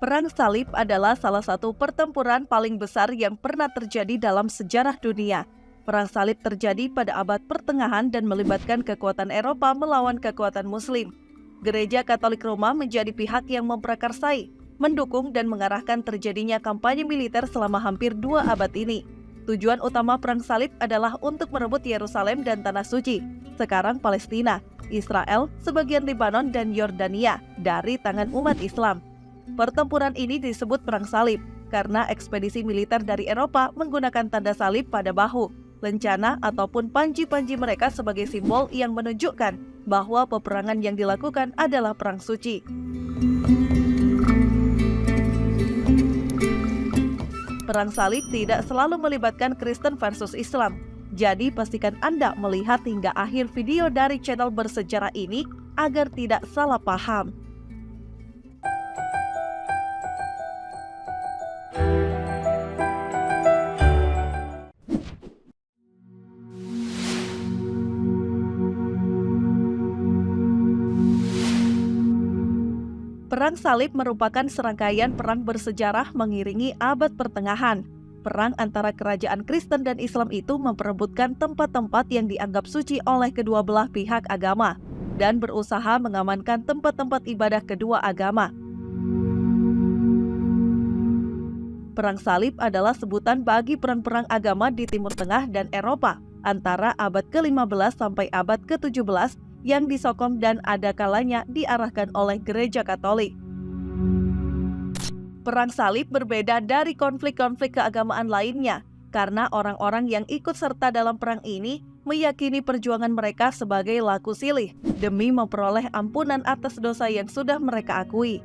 Perang Salib adalah salah satu pertempuran paling besar yang pernah terjadi dalam sejarah dunia. Perang Salib terjadi pada abad pertengahan dan melibatkan kekuatan Eropa melawan kekuatan Muslim. Gereja Katolik Roma menjadi pihak yang memprakarsai, mendukung dan mengarahkan terjadinya kampanye militer selama hampir 2 abad ini. Tujuan utama Perang Salib adalah untuk merebut Yerusalem dan Tanah Suci, sekarang Palestina, Israel, sebagian Lebanon dan Yordania, dari tangan umat Islam. Pertempuran ini disebut Perang Salib karena ekspedisi militer dari Eropa menggunakan tanda salib pada bahu, lencana ataupun panji-panji mereka sebagai simbol yang menunjukkan bahwa peperangan yang dilakukan adalah perang suci. Perang Salib tidak selalu melibatkan Kristen versus Islam. Jadi pastikan Anda melihat hingga akhir video dari channel bersejarah ini agar tidak salah paham. Perang Salib merupakan serangkaian perang bersejarah mengiringi abad pertengahan. Perang antara kerajaan Kristen dan Islam itu memperebutkan tempat-tempat yang dianggap suci oleh kedua belah pihak agama dan berusaha mengamankan tempat-tempat ibadah kedua agama. Perang Salib adalah sebutan bagi perang-perang agama di Timur Tengah dan Eropa antara abad ke-15 sampai abad ke-17 yang disokong dan ada kalanya diarahkan oleh Gereja Katolik. Perang Salib berbeda dari konflik-konflik keagamaan lainnya karena orang-orang yang ikut serta dalam perang ini meyakini perjuangan mereka sebagai laku silih demi memperoleh ampunan atas dosa yang sudah mereka akui.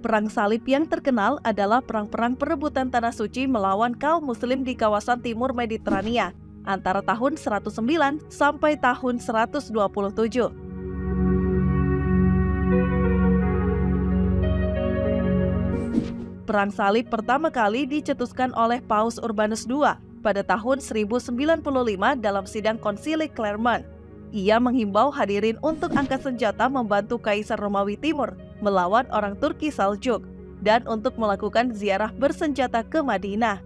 Perang Salib yang terkenal adalah perang-perang perebutan Tanah Suci melawan kaum Muslim di kawasan Timur Mediterania antara tahun 109 sampai tahun 127. Perang Salib pertama kali dicetuskan oleh Paus Urbanus II pada tahun 1095 dalam sidang konsili Clermont. Ia menghimbau hadirin untuk angkat senjata membantu Kaisar Romawi Timur melawan orang Turki Saljuk dan untuk melakukan ziarah bersenjata ke Madinah.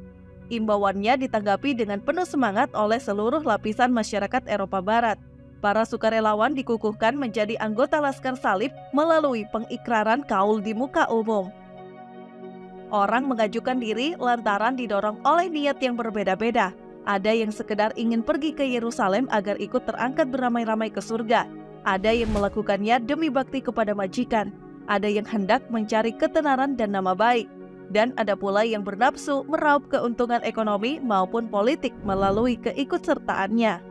Imbauannya ditanggapi dengan penuh semangat oleh seluruh lapisan masyarakat Eropa Barat. Para sukarelawan dikukuhkan menjadi anggota Laskar Salib melalui pengikraran kaul di muka umum. Orang mengajukan diri lantaran didorong oleh niat yang berbeda-beda. Ada yang sekedar ingin pergi ke Yerusalem agar ikut terangkat beramai-ramai ke surga. Ada yang melakukannya demi bakti kepada majikan. Ada yang hendak mencari ketenaran dan nama baik. Dan ada pula yang bernafsu meraup keuntungan ekonomi maupun politik melalui keikutsertaannya.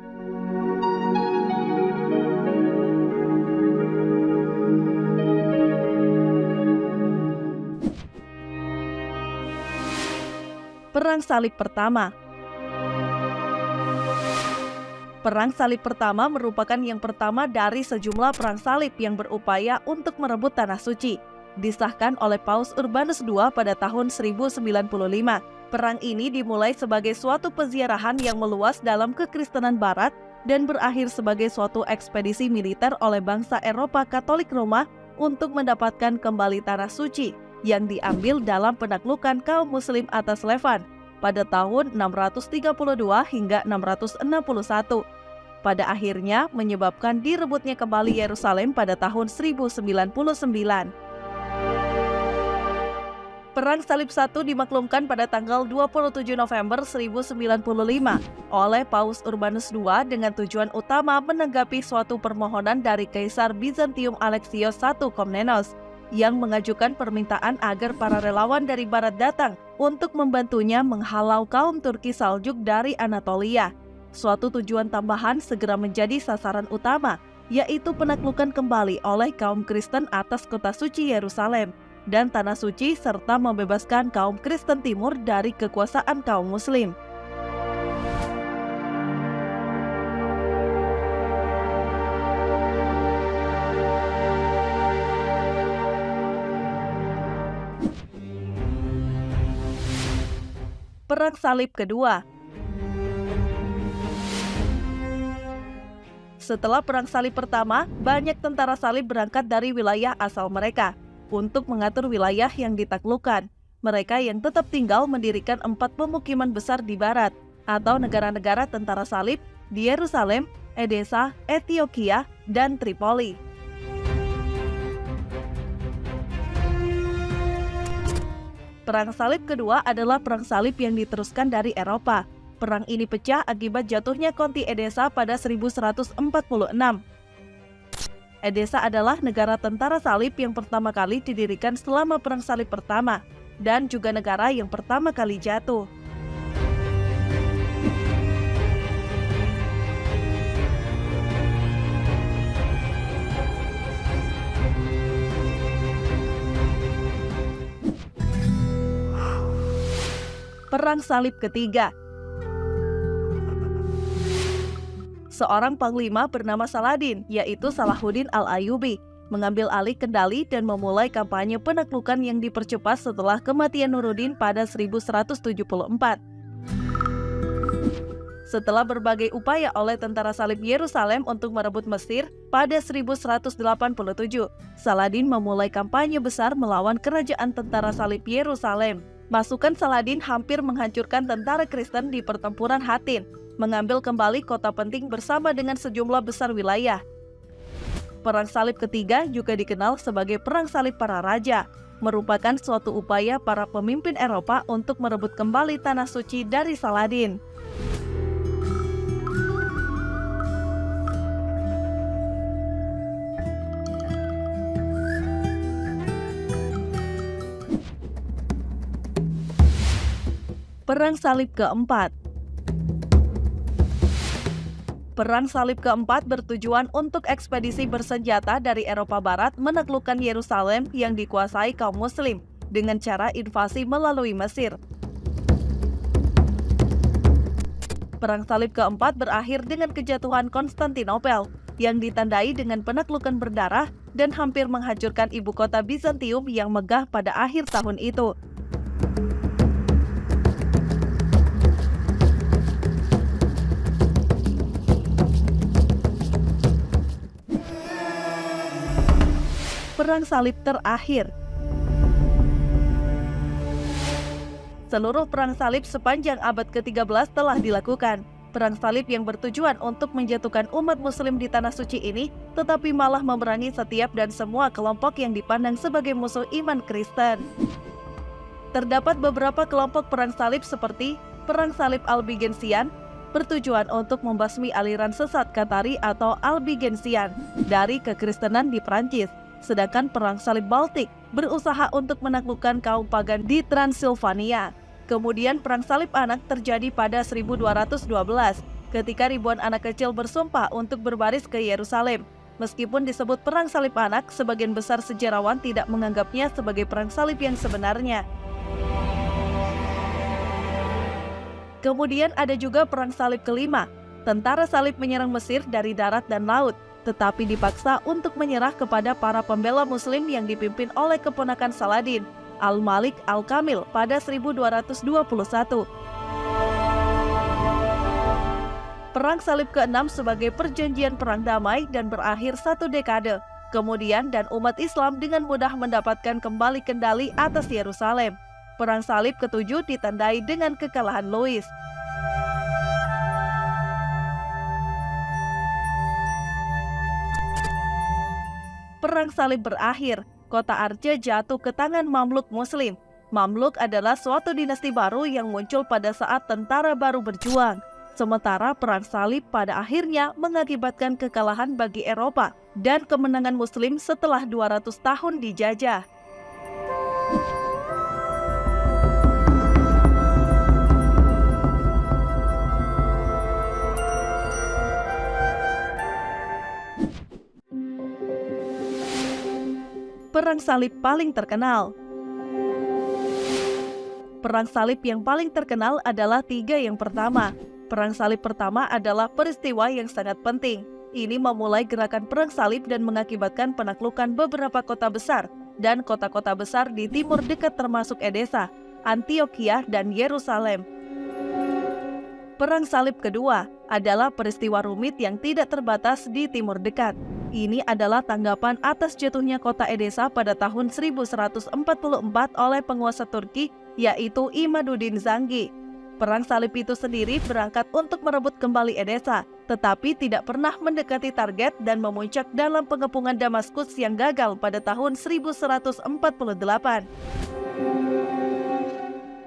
Perang Salib Pertama. Perang Salib Pertama merupakan yang pertama dari sejumlah perang salib yang berupaya untuk merebut Tanah Suci. Disahkan oleh Paus Urbanus II pada tahun 1095. Perang ini dimulai sebagai suatu peziarahan yang meluas dalam kekristenan Barat dan berakhir sebagai suatu ekspedisi militer oleh bangsa Eropa Katolik Roma untuk mendapatkan kembali Tanah Suci yang diambil dalam penaklukan kaum Muslim atas Levan pada tahun 632 hingga 661. Pada akhirnya menyebabkan direbutnya kembali Yerusalem pada tahun 1099. Perang Salib I dimaklumkan pada tanggal 27 November 1095 oleh Paus Urbanus II dengan tujuan utama menanggapi suatu permohonan dari Kaisar Bizantium Alexios I Komnenos yang mengajukan permintaan agar para relawan dari Barat datang untuk membantunya menghalau kaum Turki Saljuk dari Anatolia. Suatu tujuan tambahan segera menjadi sasaran utama, yaitu penaklukan kembali oleh kaum Kristen atas kota suci Yerusalem dan Tanah Suci serta membebaskan kaum Kristen Timur dari kekuasaan kaum Muslim. Perang Salib Kedua. Setelah Perang Salib Pertama, banyak tentara salib berangkat dari wilayah asal mereka. untuk mengatur wilayah yang ditaklukkan. Mereka yang tetap tinggal mendirikan 4 pemukiman besar di barat, atau negara-negara tentara salib di Yerusalem, Edessa, Ethiopia, dan Tripoli. Perang Salib kedua adalah perang salib yang diteruskan dari Eropa. Perang ini pecah akibat jatuhnya Konti Edessa pada 1146. Edessa adalah negara tentara salib yang pertama kali didirikan selama Perang Salib pertama, dan juga negara yang pertama kali jatuh. Perang Salib ketiga. Seorang panglima bernama Saladin, yaitu Salahuddin Al-Ayyubi, mengambil alih kendali dan memulai kampanye penaklukan yang dipercepat setelah kematian Nuruddin pada 1174. Setelah berbagai upaya oleh tentara salib Yerusalem untuk merebut Mesir, pada 1187, Saladin memulai kampanye besar melawan kerajaan tentara salib Yerusalem. Pasukan Saladin hampir menghancurkan tentara Kristen di pertempuran Hattin, mengambil kembali kota penting bersama dengan sejumlah besar wilayah. Perang Salib ketiga juga dikenal sebagai Perang Salib para Raja, merupakan suatu upaya para pemimpin Eropa untuk merebut kembali tanah suci dari Saladin. Perang Salib keempat. Perang Salib keempat bertujuan untuk ekspedisi bersenjata dari Eropa Barat menaklukkan Yerusalem yang dikuasai kaum Muslim dengan cara invasi melalui Mesir. Perang Salib keempat berakhir dengan kejatuhan Konstantinopel yang ditandai dengan penaklukan berdarah dan hampir menghancurkan ibu kota Bizantium yang megah pada akhir tahun itu. Perang Salib terakhir. Seluruh perang salib sepanjang abad ke-13 telah dilakukan. Perang salib yang bertujuan untuk menjatuhkan umat muslim di tanah suci ini, tetapi malah memerangi setiap dan semua kelompok yang dipandang sebagai musuh iman Kristen. Terdapat beberapa kelompok perang salib seperti Perang Salib Albigensian, bertujuan untuk membasmi aliran sesat Katari atau Albigensian dari kekristenan di Prancis. Sedangkan Perang Salib Baltik berusaha untuk menaklukkan kaum pagan di Transilvania. Kemudian Perang Salib Anak terjadi pada 1212, ketika ribuan anak kecil bersumpah untuk berbaris ke Yerusalem. Meskipun disebut Perang Salib Anak, sebagian besar sejarawan tidak menganggapnya sebagai Perang Salib yang sebenarnya. Kemudian ada juga Perang Salib kelima. Tentara salib menyerang Mesir dari darat dan laut, tetapi dipaksa untuk menyerah kepada para pembela muslim yang dipimpin oleh keponakan Saladin, Al-Malik Al-Kamil pada 1221. Perang Salib ke-6 sebagai perjanjian perang damai dan berakhir 1 dekade kemudian, dan umat Islam dengan mudah mendapatkan kembali kendali atas Yerusalem. Perang Salib ke-7 ditandai dengan kekalahan Louis. Perang Salib berakhir, kota Arce jatuh ke tangan Mamluk Muslim. Mamluk adalah suatu dinasti baru yang muncul pada saat tentara baru berjuang. Sementara Perang Salib pada akhirnya mengakibatkan kekalahan bagi Eropa dan kemenangan Muslim setelah 200 tahun dijajah. Perang Salib paling terkenal. Perang Salib yang paling terkenal adalah 3 yang pertama. Perang Salib pertama adalah peristiwa yang sangat penting. Ini memulai gerakan Perang Salib dan mengakibatkan penaklukan beberapa kota besar dan kota-kota besar di timur dekat termasuk Edessa, Antioquia, dan Yerusalem. Perang Salib Kedua adalah peristiwa rumit yang tidak terbatas di Timur Dekat. Ini adalah tanggapan atas jatuhnya kota Edessa pada tahun 1144 oleh penguasa Turki, yaitu Imaduddin Zangi. Perang Salib itu sendiri berangkat untuk merebut kembali Edessa, tetapi tidak pernah mendekati target dan memuncak dalam pengepungan Damaskus yang gagal pada tahun 1148.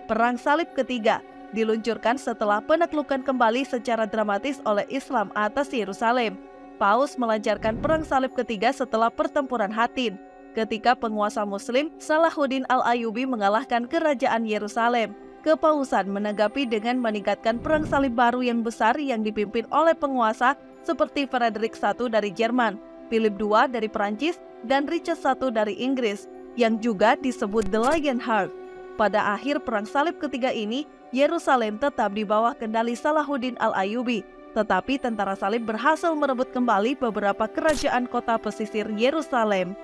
Perang Salib Ketiga diluncurkan setelah penaklukan kembali secara dramatis oleh Islam atas Yerusalem. Paus melancarkan Perang Salib Ketiga setelah pertempuran Hattin, ketika penguasa Muslim Salahuddin Al-Ayyubi mengalahkan kerajaan Yerusalem. Kepausan menanggapi dengan meningkatkan perang salib baru yang besar yang dipimpin oleh penguasa seperti Frederick I dari Jerman, Philip II dari Perancis, dan Richard I dari Inggris, yang juga disebut The Lionheart. Pada akhir Perang Salib Ketiga ini, Yerusalem tetap di bawah kendali Salahuddin Al-Ayyubi, tetapi tentara salib berhasil merebut kembali beberapa kerajaan kota pesisir Yerusalem.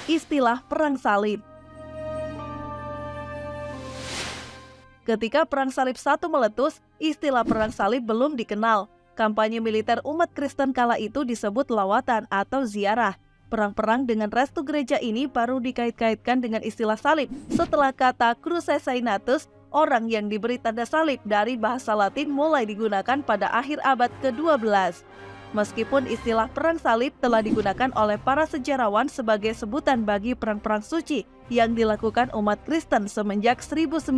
Istilah Perang Salib. Ketika Perang Salib I meletus, istilah Perang Salib belum dikenal. Kampanye militer umat Kristen kala itu disebut lawatan atau ziarah. Perang-perang dengan restu gereja ini baru dikait-kaitkan dengan istilah salib setelah kata crucesainatus, orang yang diberi tanda salib, dari bahasa Latin mulai digunakan pada akhir abad ke-12. Meskipun istilah Perang Salib telah digunakan oleh para sejarawan sebagai sebutan bagi perang-perang suci yang dilakukan umat Kristen semenjak 1095,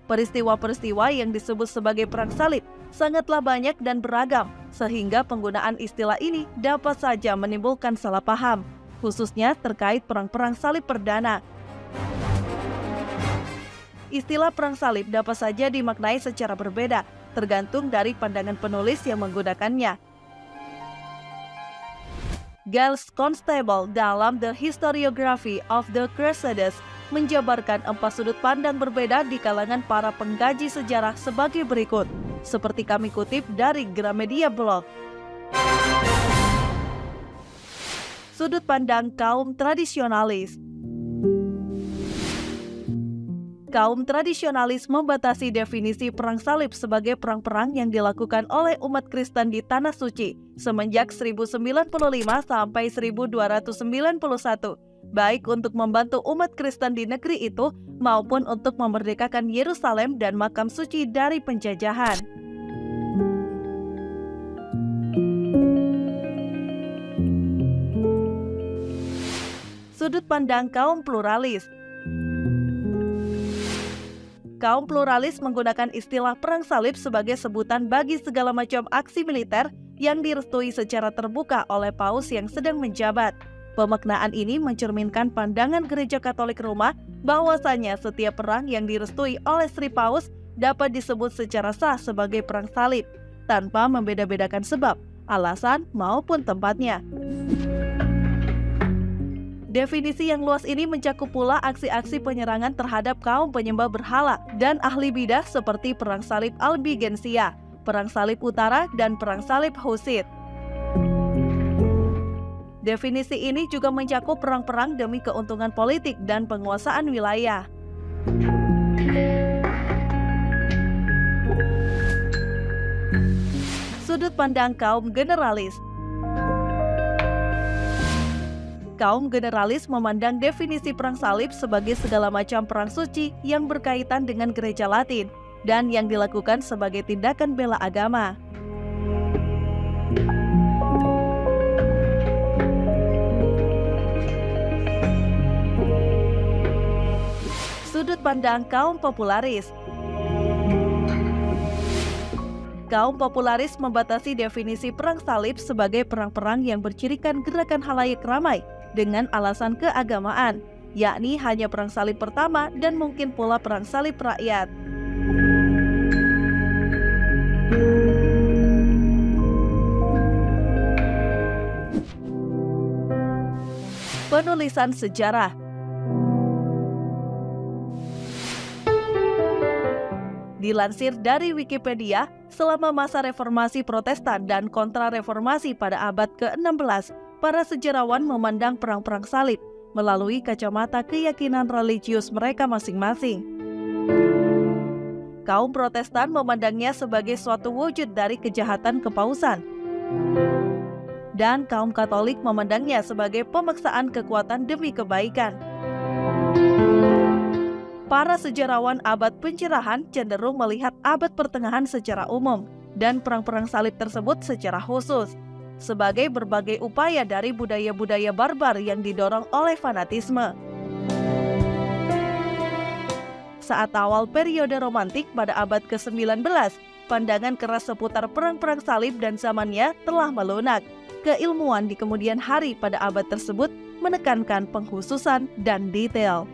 peristiwa-peristiwa yang disebut sebagai Perang Salib sangatlah banyak dan beragam, sehingga penggunaan istilah ini dapat saja menimbulkan salah paham, khususnya terkait perang-perang salib perdana. Istilah Perang Salib dapat saja dimaknai secara berbeda, tergantung dari pandangan penulis yang menggunakannya. Giles Constable dalam The Historiography of the Crusades menjabarkan 4 sudut pandang berbeda di kalangan para pengkaji sejarah sebagai berikut, seperti kami kutip dari Gramedia Blog. Sudut pandang kaum tradisionalis. Kaum tradisionalis membatasi definisi Perang Salib sebagai perang-perang yang dilakukan oleh umat Kristen di Tanah Suci semenjak 1095 sampai 1291, baik untuk membantu umat Kristen di negeri itu maupun untuk memerdekakan Yerusalem dan makam suci dari penjajahan. Sudut pandang kaum pluralis. Kaum pluralis menggunakan istilah Perang Salib sebagai sebutan bagi segala macam aksi militer yang direstui secara terbuka oleh Paus yang sedang menjabat. Pemaknaan ini mencerminkan pandangan Gereja Katolik Roma bahwasanya setiap perang yang direstui oleh Sri Paus dapat disebut secara sah sebagai Perang Salib, tanpa membeda-bedakan sebab, alasan, maupun tempatnya. Definisi yang luas ini mencakup pula aksi-aksi penyerangan terhadap kaum penyembah berhala dan ahli bidah seperti Perang Salib Albigensia, Perang Salib Utara, dan Perang Salib Husid. Definisi ini juga mencakup perang-perang demi keuntungan politik dan penguasaan wilayah. Sudut pandang kaum generalis. Kaum generalis memandang definisi Perang Salib sebagai segala macam perang suci yang berkaitan dengan gereja Latin dan yang dilakukan sebagai tindakan bela agama. Sudut pandang kaum popularis. Kaum popularis membatasi definisi Perang Salib sebagai perang-perang yang bercirikan gerakan halayak ramai dengan alasan keagamaan, yakni hanya Perang Salib pertama dan mungkin pula Perang Salib rakyat. Penulisan sejarah. Dilansir dari Wikipedia, selama masa reformasi Protestan dan kontra-reformasi pada abad ke-16, para sejarawan memandang perang-perang salib melalui kacamata keyakinan religius mereka masing-masing. Kaum Protestan memandangnya sebagai suatu wujud dari kejahatan kepausan, dan kaum Katolik memandangnya sebagai pemaksaan kekuatan demi kebaikan. Para sejarawan abad pencerahan cenderung melihat abad pertengahan secara umum dan perang-perang salib tersebut secara khusus sebagai berbagai upaya dari budaya-budaya barbar yang didorong oleh fanatisme. Saat awal periode romantik pada abad ke-19, pandangan keras seputar perang-perang salib dan zamannya telah melunak. Keilmuan di kemudian hari pada abad tersebut menekankan pengkhususan dan detail.